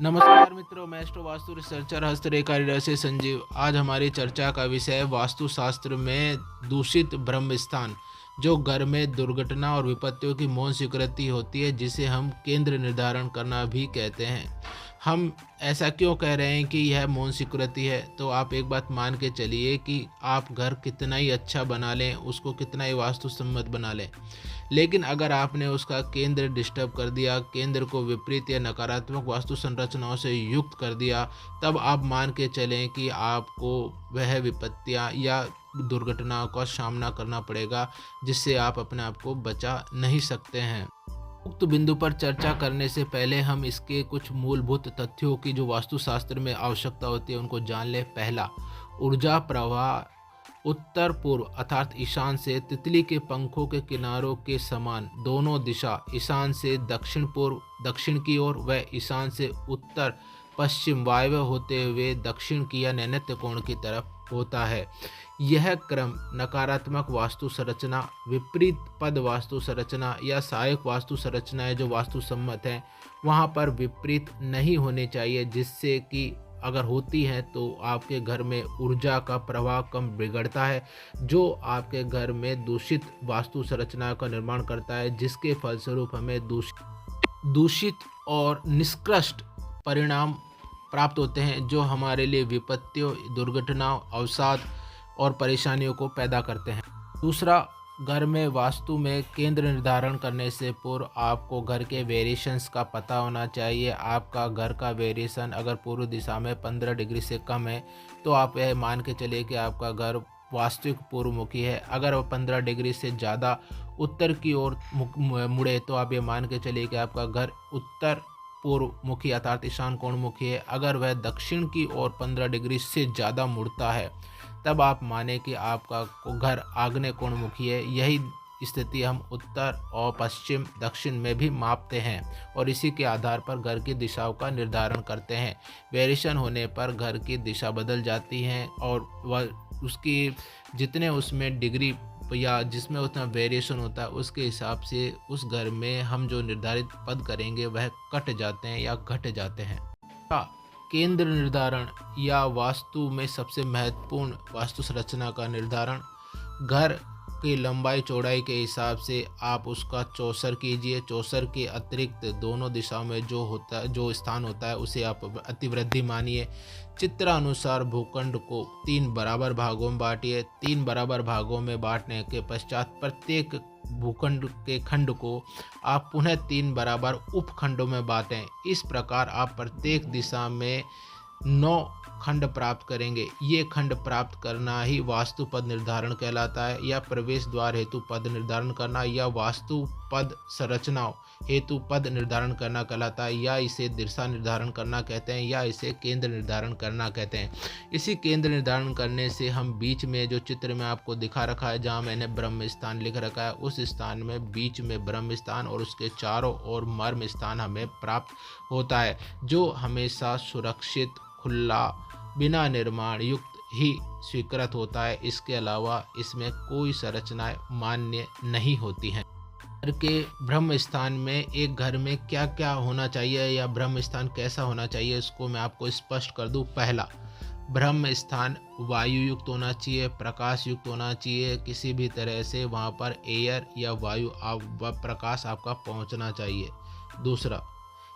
नमस्कार मित्रों, मैं एस्ट्रो वास्तु रिसर्चर हस्तरेखा रीडर से संजीव। आज हमारी चर्चा का विषय है वास्तुशास्त्र में दूषित ब्रह्म स्थान, जो घर में दुर्घटना और विपत्तियों की मौन स्वीकृति होती है, जिसे हम केंद्र निर्धारण करना भी कहते हैं। हम ऐसा क्यों कह रहे हैं कि यह मौन स्वीकृति है? तो आप एक बात मान के चलिए कि आप घर कितना ही अच्छा बना लें, उसको कितना ही वास्तुसम्मत बना लें, लेकिन अगर आपने उसका केंद्र डिस्टर्ब कर दिया, केंद्र को विपरीत या नकारात्मक वास्तु संरचनाओं से युक्त कर दिया, तब आप मान के चलें कि आपको वह विपत्तियां या दुर्घटनाओं का सामना करना पड़ेगा, जिससे आप अपने आप को बचा नहीं सकते हैं। उक्त बिंदु पर चर्चा करने से पहले हम इसके कुछ मूलभूत तथ्यों की जो वास्तुशास्त्र में आवश्यकता होती है उनको जान लें। पहला, ऊर्जा प्रवाह उत्तर पूर्व अर्थात ईशान से तितली के पंखों के किनारों के समान दोनों दिशा, ईशान से दक्षिण पूर्व दक्षिण की ओर व ईशान से उत्तर पश्चिम वायव्य होते हुए दक्षिण की या नैऋत्य कोण की तरफ होता है। यह क्रम नकारात्मक वास्तु संरचना, विपरीत पद वास्तु संरचना या सहायक वास्तु संरचनाएं जो वास्तु सम्मत हैं वहां पर विपरीत नहीं होने चाहिए, जिससे कि अगर होती हैं तो आपके घर में ऊर्जा का प्रवाह कम बिगड़ता है, जो आपके घर में दूषित वास्तु संरचना का निर्माण करता है, जिसके फलस्वरूप हमें दूषित और निष्कृष्ट परिणाम प्राप्त होते हैं, जो हमारे लिए विपत्तियों, दुर्घटनाओं, अवसाद और परेशानियों को पैदा करते हैं। दूसरा, घर में वास्तु में केंद्र निर्धारण करने से पूर्व आपको घर के वेरिएशंस का पता होना चाहिए। आपका घर का वेरिएशन अगर पूर्व दिशा में 15 डिग्री से कम है तो आप यह मान के चलिए कि आपका घर वास्तविक पूर्वमुखी है। अगर वह 15 डिग्री से ज़्यादा उत्तर की ओर मुड़े तो आप ये मान के चलिए कि आपका घर उत्तर पूर्वमुखी अर्थात ईशान कोणमुखी है। अगर वह दक्षिण की ओर 15 डिग्री से ज़्यादा मुड़ता है तब आप माने कि आपका घर आग्नेय कोणमुखी है। यही स्थिति हम उत्तर और पश्चिम दक्षिण में भी मापते हैं और इसी के आधार पर घर की दिशाओं का निर्धारण करते हैं। वेरिएशन होने पर घर की दिशा बदल जाती है और वह उसकी जितने उसमें डिग्री या जिसमें उतना वेरिएशन होता है उसके हिसाब से उस घर में हम जो निर्धारित पद करेंगे वह कट जाते हैं या घट जाते हैं। केंद्र निर्धारण या वास्तु में सबसे महत्वपूर्ण वास्तु संरचना का निर्धारण, घर की लंबाई चौड़ाई के हिसाब से आप उसका चौसर कीजिए। चौसर के अतिरिक्त दोनों दिशाओं में जो स्थान होता है उसे आप अतिवृद्धि मानिए। चित्रानुसार भूखंड को 3 बराबर भागों में बांटिए। 3 बराबर भागों में बांटने के पश्चात प्रत्येक भूखंड के खंड को आप पुनः 3 बराबर उपखंडों में बांटें। इस प्रकार आप प्रत्येक दिशा में 9 खंड प्राप्त करेंगे। ये खंड प्राप्त करना ही वास्तु पद निर्धारण कहलाता है, या प्रवेश द्वार हेतु पद निर्धारण करना, या वास्तु पद संरचनाओं हेतु पद निर्धारण करना कहलाता है, या इसे दिशा निर्धारण करना कहते हैं, या इसे केंद्र निर्धारण करना कहते हैं। इसी केंद्र निर्धारण करने से हम बीच में जो चित्र में आपको दिखा रखा है, जहाँ मैंने ब्रह्म स्थान लिख रखा है, उस स्थान में बीच में ब्रह्म स्थान और उसके चारों ओर मर्म स्थान हमें प्राप्त होता है, जो हमेशा सुरक्षित, खुला, बिना निर्माण युक्त ही स्वीकृत होता है। इसके अलावा इसमें कोई संरचनाएं मान्य नहीं होती हैं। घर के ब्रह्म स्थान में एक घर में क्या क्या होना चाहिए या ब्रह्म स्थान कैसा होना चाहिए, इसको मैं आपको स्पष्ट कर दूं। पहला, ब्रह्म स्थान वायु युक्त होना चाहिए, प्रकाश युक्त होना चाहिए। किसी भी तरह से वहाँ पर एयर या वायु प्रकाश आपका पहुँचना चाहिए। दूसरा,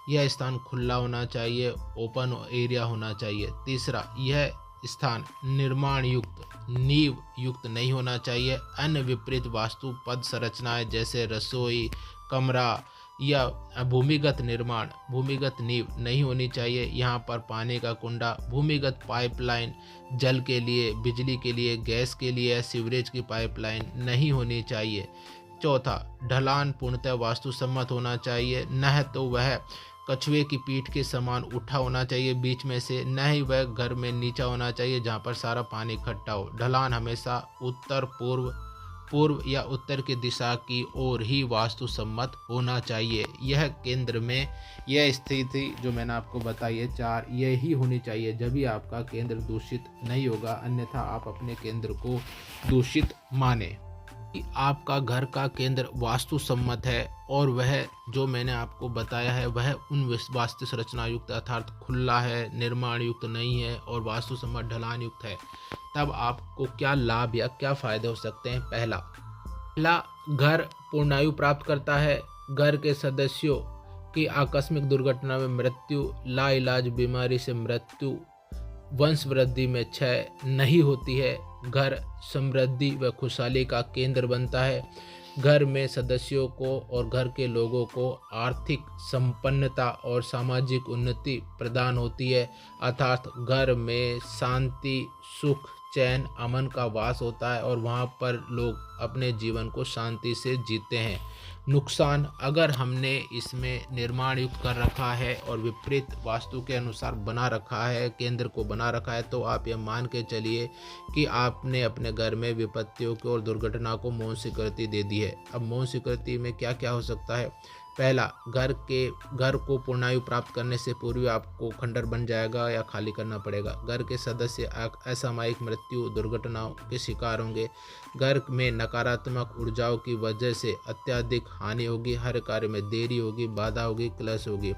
यह स्थान खुला होना चाहिए, ओपन एरिया होना चाहिए। तीसरा, यह स्थान निर्माण युक्त, नींव युक्त नहीं होना चाहिए। अन्य विपरीत वास्तु पद संरचनाएं जैसे रसोई, कमरा या भूमिगत निर्माण, भूमिगत नींव नहीं होनी चाहिए। यहाँ पर पानी का कुंडा, भूमिगत पाइपलाइन, जल के लिए, बिजली के लिए, गैस के लिए, सीवरेज की पाइपलाइन नहीं होनी चाहिए। चौथा, ढलान पूर्णतः वास्तुसम्मत होना चाहिए, न तो वह कछुए की पीठ के समान उठा होना चाहिए बीच में से, न ही वह घर में नीचा होना चाहिए जहाँ पर सारा पानी इकट्ठा हो। ढलान हमेशा उत्तर पूर्व या उत्तर की दिशा की ओर ही वास्तुसम्मत होना चाहिए। यह केंद्र में यह स्थिति जो मैंने आपको बताई है 4, यही होनी चाहिए, जब भी आपका केंद्र दूषित नहीं होगा, अन्यथा आप अपने केंद्र को दूषित माने। कि आपका घर का केंद्र वास्तु सम्मत है और वह जो मैंने आपको बताया है वह उन वास्तु संरचना युक्त अर्थात खुला है, निर्माण युक्त नहीं है और वास्तु सम्मत ढलान युक्त है, तब आपको क्या लाभ या क्या फायदे हो सकते हैं। पहला, घर पूर्णायु प्राप्त करता है। घर के सदस्यों की आकस्मिक दुर्घटना में मृत्यु, लाइलाज बीमारी से मृत्यु, वंश वृद्धि में क्षय नहीं होती है। घर समृद्धि व खुशहाली का केंद्र बनता है। घर में सदस्यों को और घर के लोगों को आर्थिक संपन्नता और सामाजिक उन्नति प्रदान होती है, अर्थात घर में शांति, सुख, चैन, अमन का वास होता है और वहाँ पर लोग अपने जीवन को शांति से जीते हैं। नुकसान, अगर हमने इसमें निर्माण युक्त कर रखा है और विपरीत वास्तु के अनुसार बना रखा है, केंद्र को बना रखा है, तो आप यह मान के चलिए कि आपने अपने घर में विपत्तियों को और दुर्घटना को मौन स्वीकृति दे दी है। अब मौन स्वीकृति में क्या क्या हो सकता है। पहला, घर को पूर्णायु प्राप्त करने से पूर्व आपको खंडर बन जाएगा या खाली करना पड़ेगा। घर के सदस्य असामयिक मृत्यु, दुर्घटनाओं के शिकार होंगे। घर में नकारात्मक ऊर्जाओं की वजह से अत्यधिक हानि होगी, हर कार्य में देरी होगी, बाधा होगी, क्लेश होगी।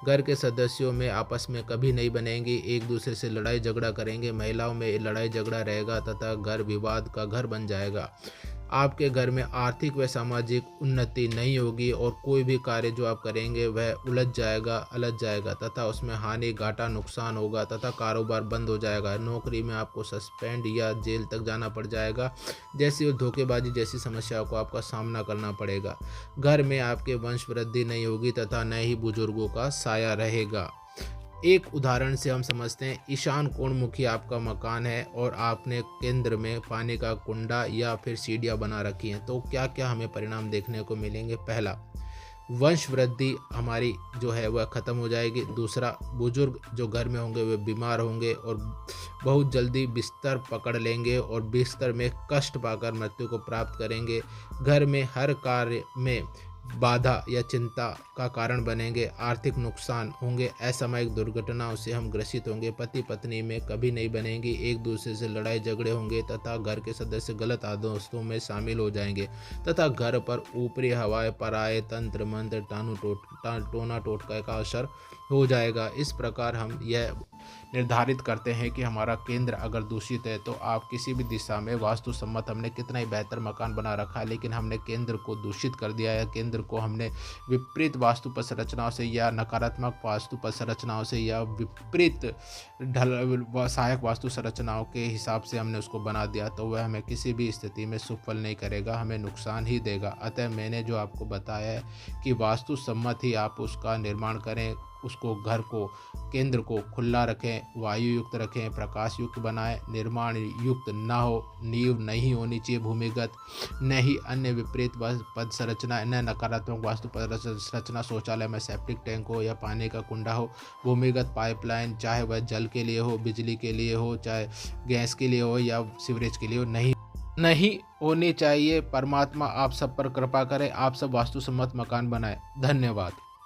घर के सदस्यों में आपस में कभी नहीं बनेंगी, एक दूसरे से लड़ाई झगड़ा करेंगे, महिलाओं में लड़ाई झगड़ा रहेगा तथा घर विवाद का घर बन जाएगा। आपके घर में आर्थिक व सामाजिक उन्नति नहीं होगी और कोई भी कार्य जो आप करेंगे वह अलझ जाएगा तथा उसमें हानि, घाटा, नुकसान होगा तथा कारोबार बंद हो जाएगा। नौकरी में आपको सस्पेंड या जेल तक जाना पड़ जाएगा, जैसी धोखेबाजी जैसी समस्याओं को आपका सामना करना पड़ेगा। घर में आपके वंश वृद्धि नहीं होगी तथा न ही बुजुर्गों का साया रहेगा। एक उदाहरण से हम समझते हैं, ईशान कोणमुखी आपका मकान है और आपने केंद्र में पानी का कुंडा या फिर सीढ़ियाँ बना रखी हैं, तो क्या क्या हमें परिणाम देखने को मिलेंगे। पहला, वंश वृद्धि हमारी जो है वह ख़त्म हो जाएगी। दूसरा, बुजुर्ग जो घर में होंगे वे बीमार होंगे और बहुत जल्दी बिस्तर पकड़ लेंगे और बिस्तर में कष्ट पाकर मृत्यु को प्राप्त करेंगे। घर में हर कार्य में बाधा या चिंता का कारण बनेंगे। आर्थिक नुकसान होंगे, असामयिक दुर्घटनाओं से हम ग्रसित होंगे। पति पत्नी में कभी नहीं बनेंगी, एक दूसरे से लड़ाई झगड़े होंगे तथा घर के सदस्य गलत आदतों में शामिल हो जाएंगे तथा घर पर ऊपरी हवाएं, पराये तंत्र मंत्र, टोना टोटका का असर हो जाएगा। इस प्रकार हम यह निर्धारित करते हैं कि हमारा केंद्र अगर दूषित है तो आप किसी भी दिशा में वास्तु सम्मत हमने कितना ही बेहतर मकान बना रखा है, लेकिन हमने केंद्र को दूषित कर दिया है, केंद्र को हमने विपरीत वास्तु संरचनाओं से या नकारात्मक वास्तु संरचनाओं से या विपरीत सहायक वास्तु संरचनाओं के हिसाब से हमने उसको बना दिया, तो वह हमें किसी भी स्थिति में शुभ फल नहीं करेगा, हमें नुकसान ही देगा। अतः मैंने जो आपको बताया है कि वास्तु सम्मत ही आप उसका निर्माण करें, उसको घर को, केंद्र को खुला रखें, वायु युक्त रखें, प्रकाश युक्त बनाएं, निर्माण युक्त ना हो, नींव नहीं होनी चाहिए भूमिगत, न ही अन्य विपरीत पद संरचना, न नकारात्मक वास्तु संरचना, शौचालय में सेप्टिक टैंक हो या पानी का कुंडा हो, भूमिगत पाइपलाइन चाहे वह जल के लिए हो, बिजली के लिए हो, चाहे गैस के लिए हो या सीवरेज के लिए हो, नहीं होनी चाहिए। परमात्मा आप सब पर कृपा करे, आप सब वास्तु सम्मत मकान बनाएं। धन्यवाद।